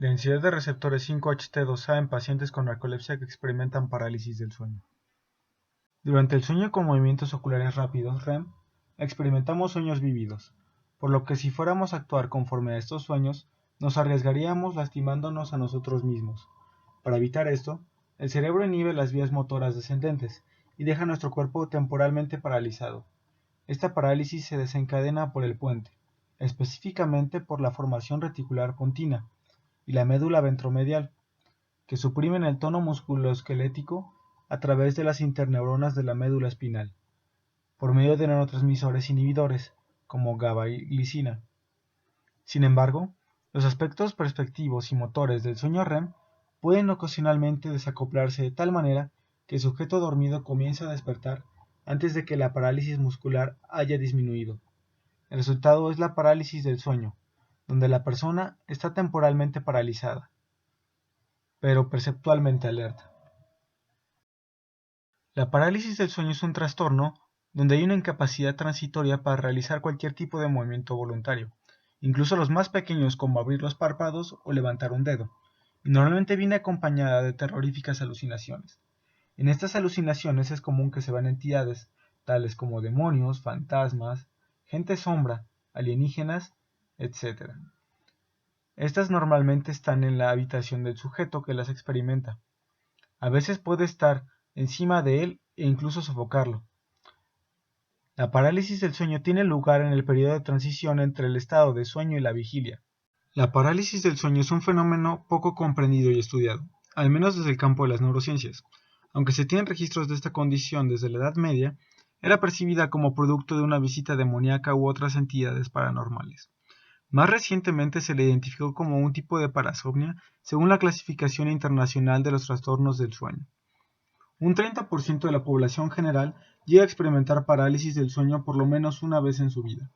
Densidad de receptores 5-HT2A en pacientes con narcolepsia que experimentan parálisis del sueño. Durante el sueño con movimientos oculares rápidos, REM, experimentamos sueños vívidos, por lo que si fuéramos a actuar conforme a estos sueños, nos arriesgaríamos lastimándonos a nosotros mismos. Para evitar esto, el cerebro inhibe las vías motoras descendentes y deja nuestro cuerpo temporalmente paralizado. Esta parálisis se desencadena por el puente, específicamente por la formación reticular pontina y la médula ventromedial, que suprimen el tono musculoesquelético a través de las interneuronas de la médula espinal, por medio de neurotransmisores inhibidores, como GABA y glicina. Sin embargo, los aspectos perspectivos y motores del sueño REM pueden ocasionalmente desacoplarse de tal manera que el sujeto dormido comienza a despertar antes de que la parálisis muscular haya disminuido. El resultado es la parálisis del sueño, donde la persona está temporalmente paralizada, pero perceptualmente alerta. La parálisis del sueño es un trastorno donde hay una incapacidad transitoria para realizar cualquier tipo de movimiento voluntario, incluso los más pequeños como abrir los párpados o levantar un dedo, y normalmente viene acompañada de terroríficas alucinaciones. En estas alucinaciones es común que se vean entidades, tales como demonios, fantasmas, gente sombra, alienígenas, etc. Estas normalmente están en la habitación del sujeto que las experimenta. A veces puede estar encima de él e incluso sofocarlo. La parálisis del sueño tiene lugar en el periodo de transición entre el estado de sueño y la vigilia. La parálisis del sueño es un fenómeno poco comprendido y estudiado, al menos desde el campo de las neurociencias. Aunque se tienen registros de esta condición desde la Edad Media, era percibida como producto de una visita demoníaca u otras entidades paranormales. Más recientemente se le identificó como un tipo de parasomnia según la Clasificación Internacional de los Trastornos del Sueño. Un 30% de la población general llega a experimentar parálisis del sueño por lo menos una vez en su vida.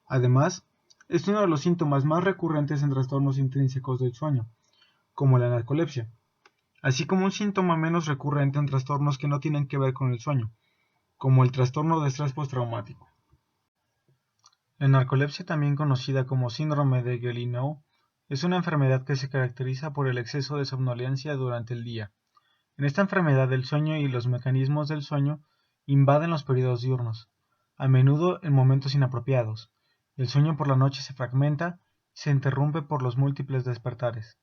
Además, es uno de los síntomas más recurrentes en trastornos intrínsecos del sueño, como la narcolepsia, así como un síntoma menos recurrente en trastornos que no tienen que ver con el sueño, como el trastorno de estrés postraumático. La narcolepsia, también conocida como síndrome de Guilleminault, es una enfermedad que se caracteriza por el exceso de somnolencia durante el día. En esta enfermedad el sueño y los mecanismos del sueño invaden los periodos diurnos, a menudo en momentos inapropiados. El sueño por la noche se fragmenta y se interrumpe por los múltiples despertares.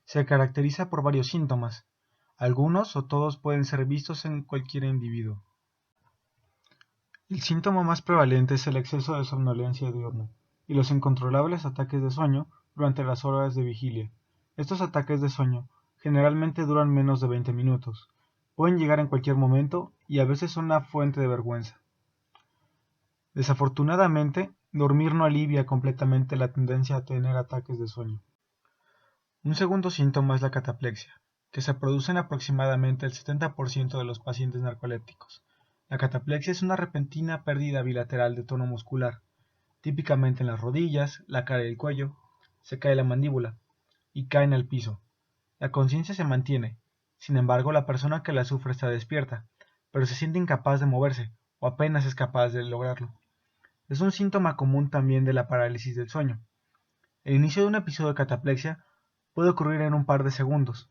Se caracteriza por varios síntomas. Algunos o todos pueden ser vistos en cualquier individuo. El síntoma más prevalente es el exceso de somnolencia diurna y los incontrolables ataques de sueño durante las horas de vigilia. Estos ataques de sueño generalmente duran menos de 20 minutos, pueden llegar en cualquier momento y a veces son una fuente de vergüenza. Desafortunadamente, dormir no alivia completamente la tendencia a tener ataques de sueño. Un segundo síntoma es la cataplexia, que se produce en aproximadamente el 70% de los pacientes narcolépticos. La cataplexia es una repentina pérdida bilateral de tono muscular, típicamente en las rodillas, la cara y el cuello. Se cae la mandíbula y cae en el piso. La conciencia se mantiene, sin embargo la persona que la sufre está despierta, pero se siente incapaz de moverse, o apenas es capaz de lograrlo. Es un síntoma común también de la parálisis del sueño. El inicio de un episodio de cataplexia puede ocurrir en un par de segundos,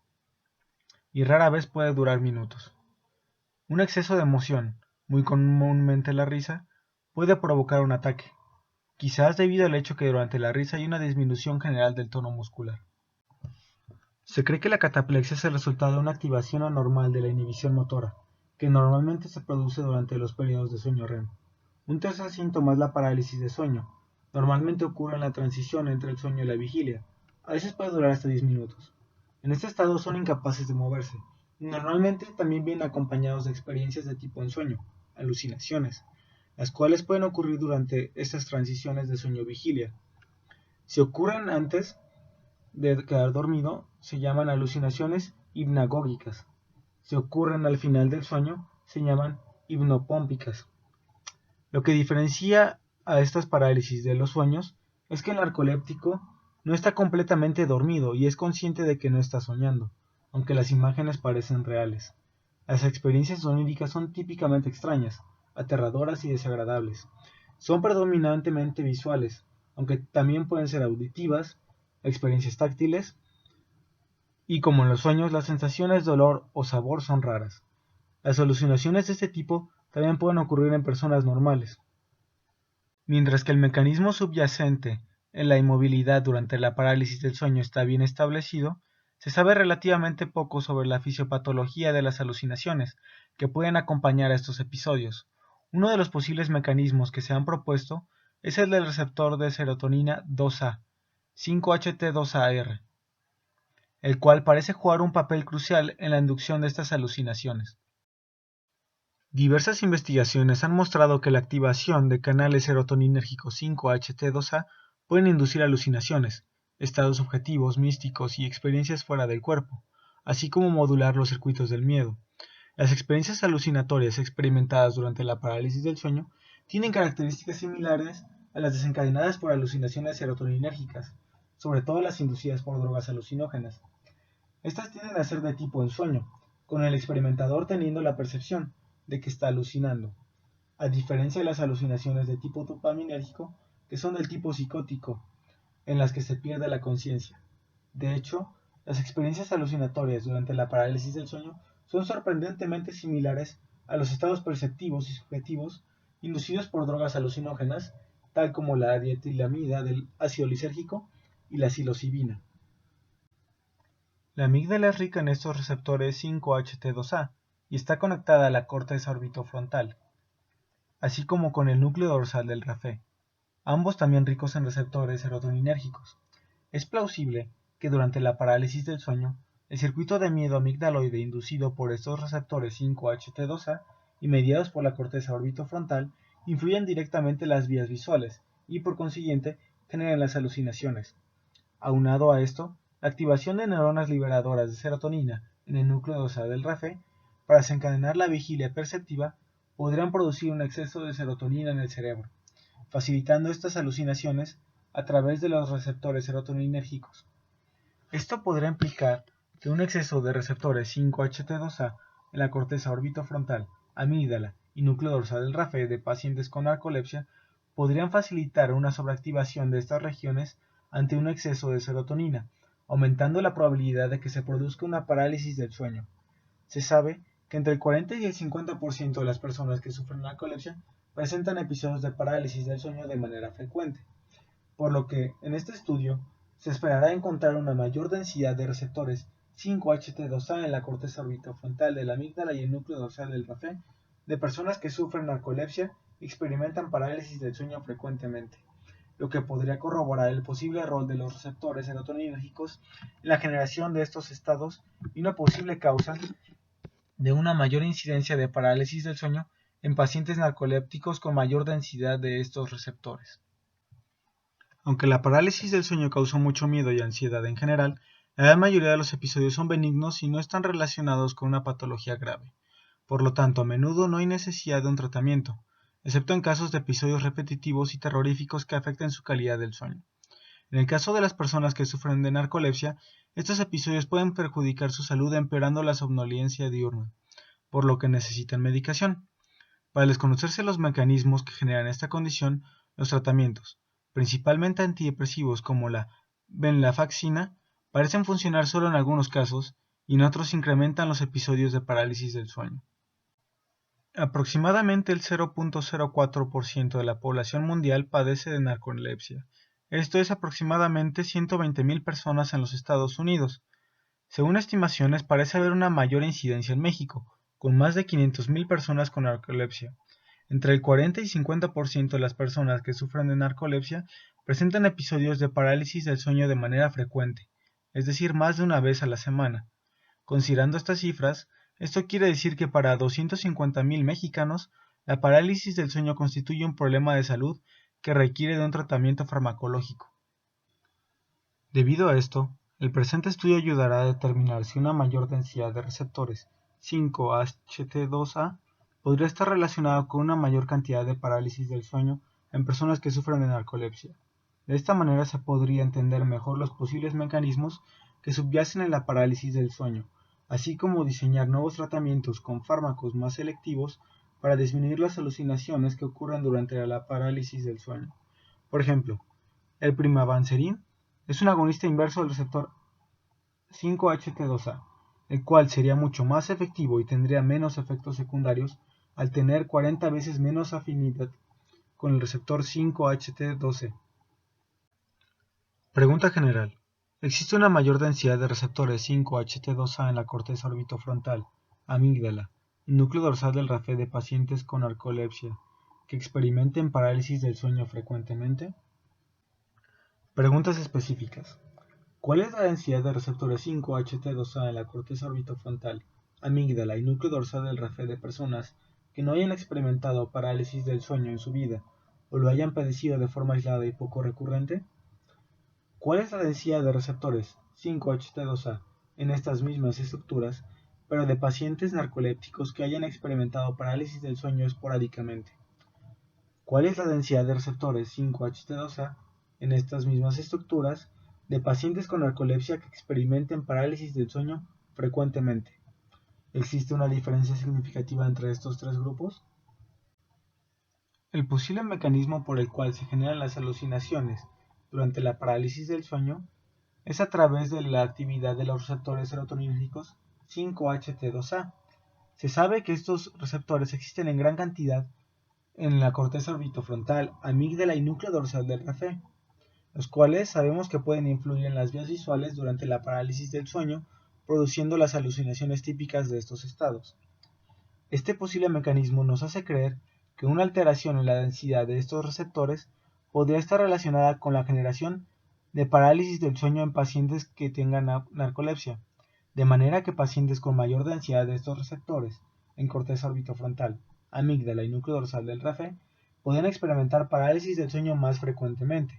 y rara vez puede durar minutos. Un exceso de emoción, muy comúnmente la risa, puede provocar un ataque, quizás debido al hecho que durante la risa hay una disminución general del tono muscular. Se cree que la cataplexia es el resultado de una activación anormal de la inhibición motora, que normalmente se produce durante los periodos de sueño REM. Un tercer síntoma es la parálisis de sueño. Normalmente ocurre en la transición entre el sueño y la vigilia. A veces puede durar hasta 10 minutos. En este estado son incapaces de moverse. Normalmente también vienen acompañados de experiencias de tipo ensueño, alucinaciones, las cuales pueden ocurrir durante estas transiciones de sueño-vigilia. Si ocurren antes de quedar dormido, se llaman alucinaciones hipnagógicas. Si ocurren al final del sueño, se llaman hipnopómpicas. Lo que diferencia a estas parálisis de los sueños es que el narcoléptico no está completamente dormido y es consciente de que no está soñando, aunque las imágenes parecen reales. Las experiencias oníricas son típicamente extrañas, aterradoras y desagradables. Son predominantemente visuales, aunque también pueden ser auditivas, experiencias táctiles, y como en los sueños las sensaciones de olor o sabor son raras. Las alucinaciones de este tipo también pueden ocurrir en personas normales. Mientras que el mecanismo subyacente en la inmovilidad durante la parálisis del sueño está bien establecido, se sabe relativamente poco sobre la fisiopatología de las alucinaciones que pueden acompañar a estos episodios. Uno de los posibles mecanismos que se han propuesto es el del receptor de serotonina 2A, 5-HT2AR, el cual parece jugar un papel crucial en la inducción de estas alucinaciones. Diversas investigaciones han mostrado que la activación de canales serotoninérgicos 5-HT2A pueden inducir alucinaciones, estados subjetivos, místicos y experiencias fuera del cuerpo, así como modular los circuitos del miedo. Las experiencias alucinatorias experimentadas durante la parálisis del sueño tienen características similares a las desencadenadas por alucinaciones serotoninérgicas, sobre todo las inducidas por drogas alucinógenas. Estas tienden a ser de tipo ensueño, con el experimentador teniendo la percepción de que está alucinando, a diferencia de las alucinaciones de tipo dopaminérgico, que son del tipo psicótico, en las que se pierde la conciencia. De hecho, las experiencias alucinatorias durante la parálisis del sueño son sorprendentemente similares a los estados perceptivos y subjetivos inducidos por drogas alucinógenas, tal como la dietilamida del ácido lisérgico y la psilocibina. La amígdala es rica en estos receptores 5-HT2A y está conectada a la corteza orbitofrontal, así como con el núcleo dorsal del RAFE, ambos también ricos en receptores serotoninérgicos. Es plausible que durante la parálisis del sueño, el circuito de miedo amigdaloide inducido por estos receptores 5-HT2A y mediados por la corteza orbitofrontal influyan directamente en las vías visuales y por consiguiente generen las alucinaciones. Aunado a esto, la activación de neuronas liberadoras de serotonina en el núcleo dorsal del RAFE para desencadenar la vigilia perceptiva podrían producir un exceso de serotonina en el cerebro, facilitando estas alucinaciones a través de los receptores serotoninérgicos. Esto podría implicar que un exceso de receptores 5-HT2A en la corteza orbitofrontal, amígdala y núcleo dorsal del RAFE de pacientes con narcolepsia podrían facilitar una sobreactivación de estas regiones ante un exceso de serotonina, aumentando la probabilidad de que se produzca una parálisis del sueño. Se sabe que entre el 40 y el 50% de las personas que sufren narcolepsia presentan episodios de parálisis del sueño de manera frecuente, por lo que en este estudio se esperará encontrar una mayor densidad de receptores 5-HT2A en la corteza orbitofrontal de la amígdala y el núcleo dorsal del RAFE de personas que sufren narcolepsia y experimentan parálisis del sueño frecuentemente, lo que podría corroborar el posible rol de los receptores serotoninérgicos en la generación de estos estados y una posible causa de una mayor incidencia de parálisis del sueño en pacientes narcolépticos con mayor densidad de estos receptores. Aunque la parálisis del sueño causó mucho miedo y ansiedad en general, la gran mayoría de los episodios son benignos y no están relacionados con una patología grave. Por lo tanto, a menudo no hay necesidad de un tratamiento, excepto en casos de episodios repetitivos y terroríficos que afecten su calidad del sueño. En el caso de las personas que sufren de narcolepsia, estos episodios pueden perjudicar su salud empeorando la somnolencia diurna, por lo que necesitan medicación. Para desconocerse los mecanismos que generan esta condición, los tratamientos, principalmente antidepresivos como la venlafaxina, parecen funcionar solo en algunos casos y en otros incrementan los episodios de parálisis del sueño. Aproximadamente el 0.04% de la población mundial padece de narcolepsia. Esto es aproximadamente 120,000 personas en los Estados Unidos. Según estimaciones, parece haber una mayor incidencia en México, con más de 500,000 personas con narcolepsia. Entre el 40 y 50% de las personas que sufren de narcolepsia presentan episodios de parálisis del sueño de manera frecuente, es decir, más de una vez a la semana. Considerando estas cifras, esto quiere decir que para 250,000 mexicanos, la parálisis del sueño constituye un problema de salud que requiere de un tratamiento farmacológico. Debido a esto, el presente estudio ayudará a determinar si una mayor densidad de receptores 5-HT2A podría estar relacionada con una mayor cantidad de parálisis del sueño en personas que sufren de narcolepsia. De esta manera se podría entender mejor los posibles mecanismos que subyacen en la parálisis del sueño, así como diseñar nuevos tratamientos con fármacos más selectivos para disminuir las alucinaciones que ocurren durante la parálisis del sueño. Por ejemplo, el pimavanserin es un agonista inverso del receptor 5-HT2A, el cual sería mucho más efectivo y tendría menos efectos secundarios al tener 40 veces menos afinidad con el receptor 5-HT2E. Pregunta general. ¿Existe una mayor densidad de receptores 5-HT2A en la corteza orbitofrontal, amígdala y núcleo dorsal del RAFE de pacientes con narcolepsia que experimenten parálisis del sueño frecuentemente? Preguntas específicas. ¿Cuál es la densidad de receptores 5-HT2A en la corteza orbitofrontal, amígdala y núcleo dorsal del RAFE de personas que no hayan experimentado parálisis del sueño en su vida o lo hayan padecido de forma aislada y poco recurrente? ¿Cuál es la densidad de receptores 5-HT2A en estas mismas estructuras, pero de pacientes narcolépticos que hayan experimentado parálisis del sueño esporádicamente? ¿Cuál es la densidad de receptores 5-HT2A en estas mismas estructuras de pacientes con narcolepsia que experimenten parálisis del sueño frecuentemente? ¿Existe una diferencia significativa entre estos tres grupos? El posible mecanismo por el cual se generan las alucinaciones durante la parálisis del sueño es a través de la actividad de los receptores serotoninérgicos 5-HT2A. Se sabe que estos receptores existen en gran cantidad en la corteza orbitofrontal, amígdala y núcleo dorsal del RAFE, los cuales sabemos que pueden influir en las vías visuales durante la parálisis del sueño, produciendo las alucinaciones típicas de estos estados. Este posible mecanismo nos hace creer que una alteración en la densidad de estos receptores podría estar relacionada con la generación de parálisis del sueño en pacientes que tengan narcolepsia, de manera que pacientes con mayor densidad de estos receptores en corteza orbitofrontal, amígdala y núcleo dorsal del RAFE podrían experimentar parálisis del sueño más frecuentemente.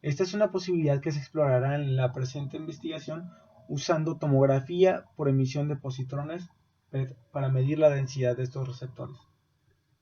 Esta es una posibilidad que se explorará en la presente investigación usando tomografía por emisión de positrones PET para medir la densidad de estos receptores.